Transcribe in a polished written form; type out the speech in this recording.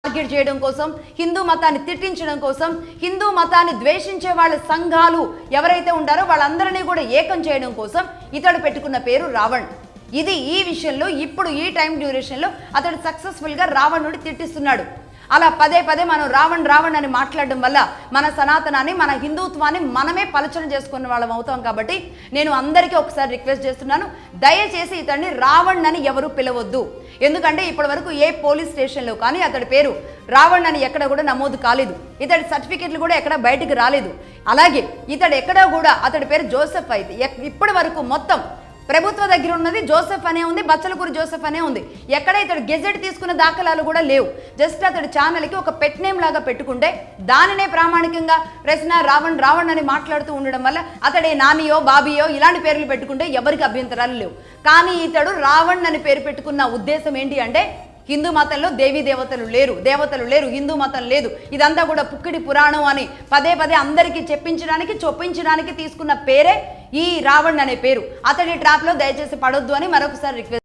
Target చేయడం కోసం, హిందూ మతాన్ని తిట్టించడం కోసం, హిందూ మతాన్ని ద్వేషించే వాళ్ళ సంఘాలు ఎవరైతే ఉంటారో వాళ్ళందరినీ కూడా ఏకం చేయడం కోసం ఇతడు పెట్టుకున్న పేరు రావణ్. ఇది ఈ విషయంలో ఇప్పుడు ఈ టైం డ్యూరేషన్లో అతడు సక్సెస్ఫుల్గా రావణుడి తిట్టిస్తున్నాడు. అలా పదే పదే మనం రావణ్ అని మాట్లాడడం వల్ల మన సనాతనాన్ని, మన హిందుత్వాన్ని మనమే పలచన చేసుకున్న వాళ్ళం అవుతాం. కాబట్టి నేను అందరికీ ఒకసారి రిక్వెస్ట్ చేస్తున్నాను, దయచేసి ఇతడిని రావణ్ అని ఎవరు పిలవద్దు. ఎందుకంటే ఇప్పటి వరకు ఏ పోలీస్ స్టేషన్లో కానీ అతడి పేరు రావణ్ అని ఎక్కడ కూడా నమోదు కాలేదు. ఇతడి సర్టిఫికెట్లు కూడా ఎక్కడ బయటికి రాలేదు. అలాగే ఇతడు ఎక్కడా కూడా అతడి పేరు జోసెఫ్ అయితే ఇప్పటి వరకు మొత్తం ప్రభుత్వ దగ్గర ఉన్నది జోసెఫ్ అనే ఉంది, బచ్చలకూరి జోసెఫ్ అనే ఉంది. ఎక్కడ ఇతడు గెజెట్ తీసుకున్న దాఖలాలు కూడా లేవు. జస్ట్ అతడి ఛానల్కి ఒక పెట్ నేమ్ లాగా పెట్టుకుంటే దానినే ప్రామాణికంగా ప్రశ్న రావణ్ అని మాట్లాడుతూ ఉండడం వల్ల అతడే నానియో బాబియో ఇలాంటి పేర్లు పెట్టుకుంటే ఎవరికి అభ్యంతరాలు లేవు. కానీ ఇతడు రావణ్ అని పేరు పెట్టుకున్న ఉద్దేశం ఏంటి అంటే హిందూ మతంలో దేవీ దేవతలు లేరు, హిందూ మతం లేదు, ఇదంతా కూడా పుక్కిడి పురాణం అని పదే పదే అందరికీ చొప్పించడానికి తీసుకున్న పేరే ఈ రావణ్ అనే పేరు. అతడి ట్రాప్లో దయచేసి పడొద్దు అని మరొకసారి రిక్వెస్ట్.